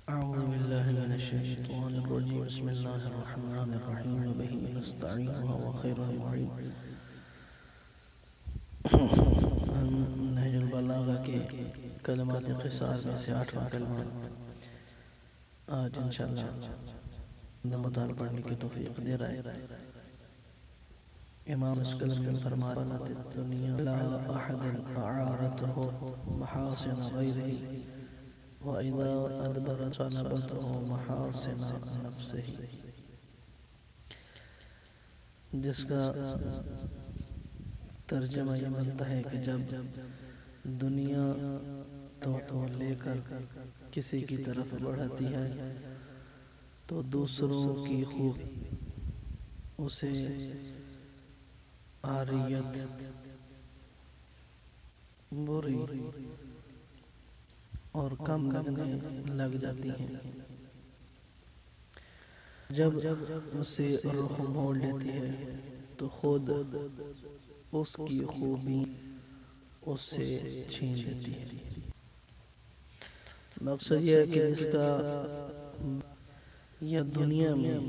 أعوذ بالله من الشيطان الرجيم بسم الله الرحمن الرحيم وبه نستعين وهو خير المعين ہم نہج البلاغہ کے کلمات قصار میں سے 8واں کلمہ آج انشاءاللہ مطالعہ پڑھنے کی توفیق دے رہا ہے۔ امام اس کلم میں فرماتے الدنیا لا احد اعارته محاسن غیرہ وَإِذَا أَدْبَرَ طَلَبَتْهُ مَحَاسِنَ نَفْسِهِ، جس کا ترجمہ یہ بنتا ہے کہ جب دنیا تو لے کر کسی کی طرف بڑھتی ہے تو دوسروں کی خوب اسے عاریت بری اور کم لگنے لگ جاتی ہیں۔ جب اسے رخ موڑ لیتی ہے تو خود اس کی خوبی اس سے چھین لیتی ہے۔ مقصد یہ ہے کہ جس کا یہ دنیا میں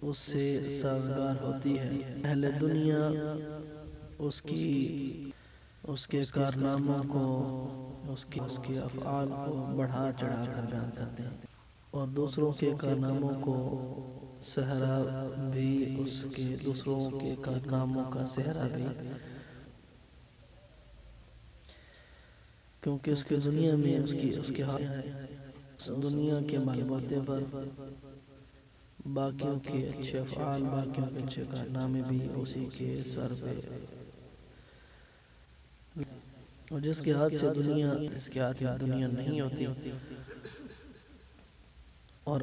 اس سے سازگار ہوتی ہے، اہل دنیا اس کے کارناموں کو اس کے افعال کو بڑھا چڑھا کر بیان کرتے ہیں، اور دوسروں کے کارناموں کو صحرا بھی دوسروں کے کارناموں کا صحرا بھی، کیونکہ اس کے دنیا میں اس کے دنیا کے ملبوتے پر باقیوں کے اچھے افعال، باقیوں کے اچھے کارنامے بھی اسی کے سر پہ، اور جس کے ہاتھ میں دنیا نہیں ہوتی اور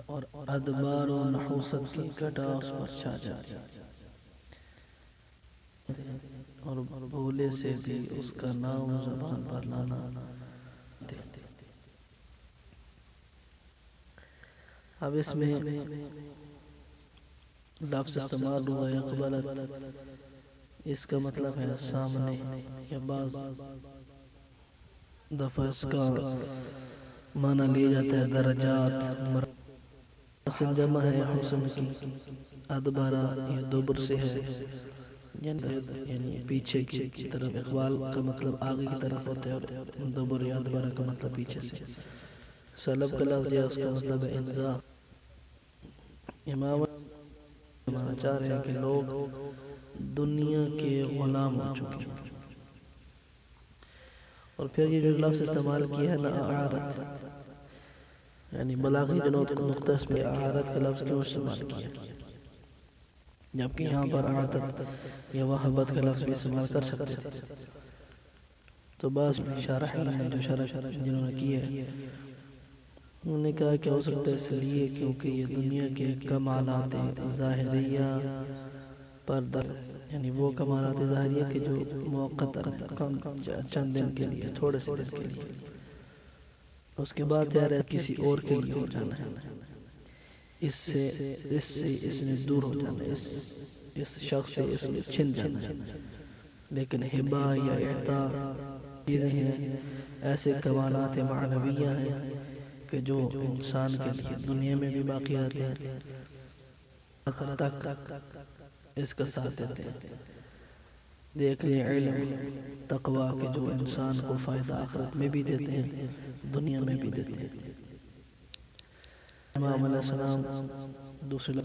ادبار و نحوست کی گھٹا اس پر چھا جاتی اور بھولے سے بھی اس کا نام زبان پر لانا دیتے۔ اب اس میں لفظ استعمال ہوا اقبلت، اس کا مطلب ہے سامنے، یا بعض دفعہ اس کا معنی لیا جاتا ہے درجات، حسن جمع ہے حسن کی، ادبارہ یہ دبر سے ہے یعنی پیچھے کی طرف، اقبال کا مطلب آگے کی طرف ہوتا ہے اور دبر یا ادبارہ کا مطلب پیچھے سے۔ سلب کا لفظ ہے، اس کا مطلب ہے انزا۔ امام چاہ رہے ہیں کہ لوگ دنیا کے غلام ہو چکے ہیں، اور پھر یہ جو لفظ استعمال کیا ہے نا اعارت، یعنی بلاغی جنوت کو نقطہ اس میں اعارت کا لفظ کیوں استعمال کیا، جبکہ یہاں پر اعارت یا وحبت کا لفظ بھی استعمال کر سکتے تھے۔ تو بعض شارحین نے جو شرح جنہوں نے کیا ہے انہوں نے کہا کہ ہو سکتا ہے اس لیے کیونکہ یہ دنیا کے کمالات ظاہریہ پر یعنی وہ کمالات ظاہریہ کے جو موقتا چند دن کے لیے، تھوڑے سے دن کے لیے، اس کے بعد تیار ہے کسی اور کے لیے ہو جانا ہے، اس نے دور ہو جانا ہے، اس شخص سے اس نے چھن جانا ہے۔ لیکن ہبہ یا اعطا چیزیں ہیں، ایسے کمالات معنویہ ہیں کہ جو انسان کے لیے دنیا میں بھی باقی رہتے ہیں، آخرت تک اس کا ساتھ دیتے ہیں۔ دیکھ لیں علم، تقوی کے جو انسان کو فائدہ آخرت میں بھی دیتے ہیں، دنیا میں بھی دیتے ہیں۔ امام علیہ السلام دوسرے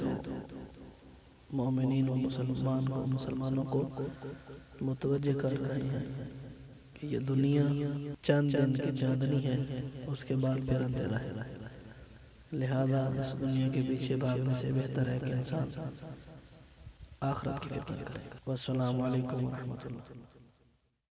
مومنین و مسلمانوں کو متوجہ کر رہے ہیں کہ یہ دنیا چند دن کی چاندنی ہے، اس کے بعد پھر اندھیرا ہے، لہذا اس دنیا کے پیچھے بھاگنے سے بہتر ہے کہ انسان آخرت کی فکر کرے۔ والسلام علیکم ورحمۃ اللہ۔